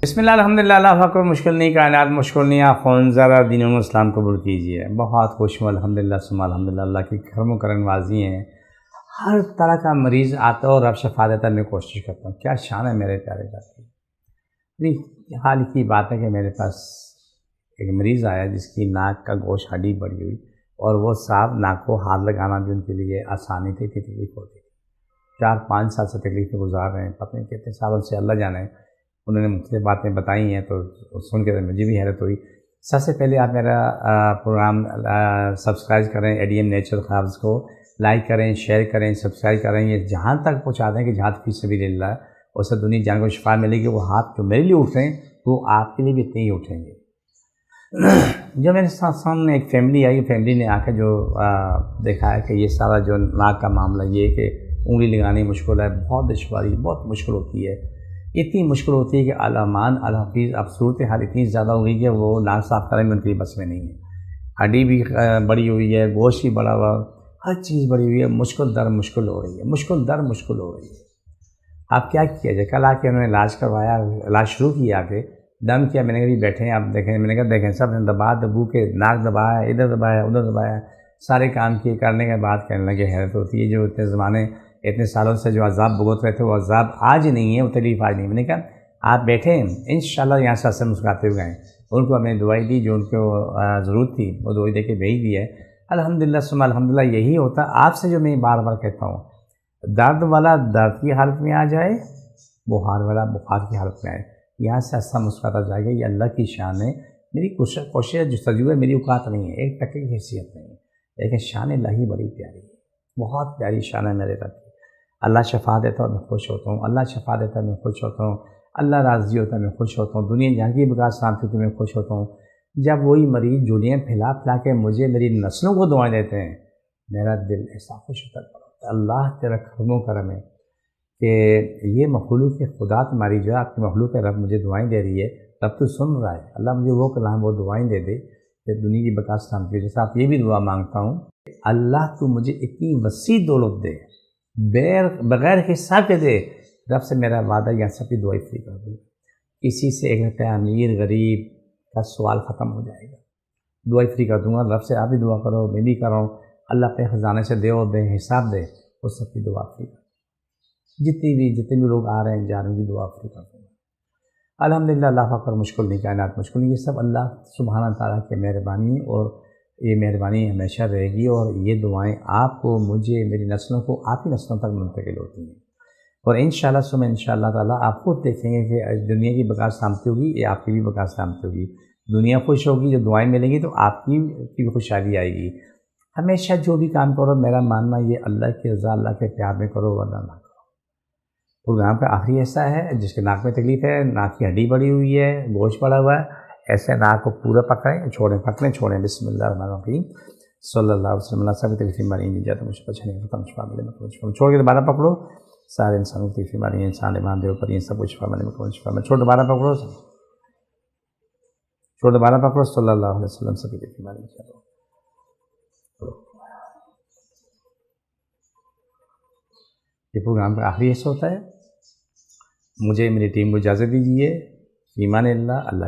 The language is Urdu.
بسم اللہ الحمدللہ اللہ اکبر مشکل نہیں کائنات مشکل نہیں خون ذرا دین و اسلام قبول کیجیے. بہت خوش ہوں الحمدللہ ثم الحمدللہ اللہ کی کرم و کرم نوازی ہیں. ہر طرح کا مریض آتا ہے اور رب شفا دیتا ہے. میں کوشش کرتا ہوں. کیا شان ہے میرے پیارے ساتھی. حال کی بات ہے کہ میرے پاس ایک مریض آیا جس کی ناک کا گوشت ہڈی بڑی ہوئی اور وہ صاحب ناک کو ہاتھ لگانا بھی ان کے لیے آسانی تھی تکلیف ہوتی تھی. 4-5 سال سے تکلیفیں گزار رہے ہیں. پتہ نہیں کتنے سالوں سے اللہ جانے. انہوں نے مختلف باتیں بتائی ہیں تو سن کے مجھے بھی حیرت ہوئی. سب سے پہلے آپ میرا پروگرام سبسکرائب کریں. ADM نیچرل خابز کو لائک کریں, شیئر کریں, سبسکرائب کریں. یہ جہاں تک پہنچا دیں کہ جہاں فی سبیل اللہ اس سے دنیا جان کو شفا ملے گی. وہ ہاتھ جو میرے لیے اٹھ رہے ہیں وہ آپ کے لیے بھی اتنے ہی اٹھیں گے. جو میرے سامنے ایک فیملی آئی, فیملی نے آ کے جو دیکھا ہے کہ یہ سارا جو ناک کا معاملہ یہ کہ انگلی لگانی مشکل ہے, بہت دشواری, بہت مشکل ہوتی ہے. اتنی مشکل ہوتی ہے کہ علمان الحفیظ اب صورت حال اتنی زیادہ ہو گئی کہ وہ ناک صاف کریں میں ان کے بس میں نہیں ہے. ہڈی بھی بڑی ہوئی ہے, گوشت بھی بڑا ہوا, ہر چیز بڑی ہوئی ہے. مشکل در مشکل ہو رہی ہے, مشکل در مشکل ہو رہی ہے. آپ کیا کیا جائے. کل آ کے انہوں نے علاج کروایا, علاج شروع کیا, آ کے دم کیا. میں نے کہا جی بیٹھیں آپ دیکھیں. میں نے کہا دیکھیں سب نے دبو کے ناک دبایا, ادھر دبایا ادھر دبایا, سارے کام کیے. کرنے کے بعد کہنے لگے حیرت ہوتی ہے جو اتنے زمانے اتنے سالوں سے جو عذاب بھگت رہے تھے وہ عذاب آج نہیں ہے, وہ تکلیف آج نہیں. میں نے کہا آپ بیٹھیں انشاءاللہ یہاں سے مسکراتے ہوئے گئے. ان کو ہم نے دوائی دی جو ان کو ضرورت تھی, وہ دوائی دے کے بھیج دی ہے. الحمدللہ ثم الحمدللہ یہی ہوتا آپ سے جو میں بار بار کہتا ہوں. درد والا درد کی حالت میں آ جائے, بخار والا بخار کی حالت میں آئے, یہاں سے ایسا مسکراتا جائے گا. یہ اللہ کی شان ہے. میری کوشش جستجو ہے, میری اوقات نہیں ہے, 1 ٹکے کی حیثیت نہیں ہے, لیکن شان اللہ بڑی پیاری ہے. بہت پیاری شان ہے میرے رب کی. اللہ شفا دیتا ہے میں خوش ہوتا ہوں. اللہ شفا دیتا ہے میں خوش ہوتا ہوں. اللہ راضی ہوتا ہے میں خوش ہوتا ہوں. دنیا جہاں کی بقا سلامتی ہوتی ہے میں خوش ہوتا ہوں. جب وہی مریض جولیاں پھیلا پھیلا کے مجھے میری نسلوں کو دعائیں دیتے ہیں, میرا دل ایسا خوش ہوتا ہے. اللہ تیرا کرم و کرم ہے کہ یہ مخلوق خدا تمہاری جو ہے آپ کی مخلوق ہے, رب مجھے دعائیں دے رہی ہے. رب تو سن رہا ہے. اللہ مجھے وہ کلام وہ دعائیں دے دے کہ دنیا کی بقا سلامتی. جیسے آپ یہ بھی دعا مانگتا ہوں, اللہ تو مجھے اتنی وسیع دولت دے, بغیر حساب کے دے. رب سے میرا وعدہ یہاں سب کی دعائیں فری کر دوں. کسی سے ایک رہتا ہے امیر غریب کا سوال ختم ہو جائے گا. دعائیں فری کر دوں گا. رب سے آپ بھی دعا کرو, میں بھی کر رہا ہوں. اللہ اپنے خزانے سے دے اور بے حساب دے, اس سب کی دعا فری کر. جتنے بھی لوگ آ رہے ہیں جا رہے ہیں کی دعا فری کر دوں گا. الحمدللہ اللہ پر مشکل نہیں, کائنات مشکل نہیں. یہ سب اللہ سبحانہ تعالیٰ کی مہربانی, اور یہ مہربانی ہمیشہ رہے گی. اور یہ دعائیں آپ کو, مجھے, میری نسلوں کو, آپ کی نسلوں تک منتقل ہوتی ہیں. اور انشاءاللہ ثم انشاءاللہ تعالیٰ آپ خود دیکھیں گے کہ دنیا کی بقا سلامتی ہوگی, یہ آپ کی بھی بقا سلامتی ہوگی. دنیا خوش ہوگی, جو دعائیں ملیں گی تو آپ کی بھی خوشحالی آئے گی. ہمیشہ جو بھی کام کرو, میرا ماننا یہ اللہ کی رضا, اللہ کے پیار میں کرو ورنہ نہ کرو. پروگرام کا آخری حصہ ہے جس کے ناک میں تکلیف ہے, ناک کی ہڈی بڑی ہوئی ہے, گوشت پڑا ہوا ہے, ایسے ناک کو پورا پکڑیں, چھوڑیں. بسم اللہ الرحمن الرحیم. صلی اللہ علیہ وسلم. اللہ سب تکلیف ماری نہیں جاتا مجھ پر چھنے ختم شفا ملے. چھوڑ کے دوبارہ پکڑو. سارے انسانوں کی تکلیف ماری, انسان ایمان دے اوپر, یہ سب کچھ شفا ملے شفا میں. چھوڑ دوبارہ پکڑو, چھوڑ دوبارہ پکڑو. صلی اللہ علیہ وسلم سب کی تکلیف ماری نہیں جاتا. یہ پروگرام کا آخری حصہ ہوتا ہے. مجھے میری ٹیم کو اجازت دیجیے. ایمان اللہ, اللہ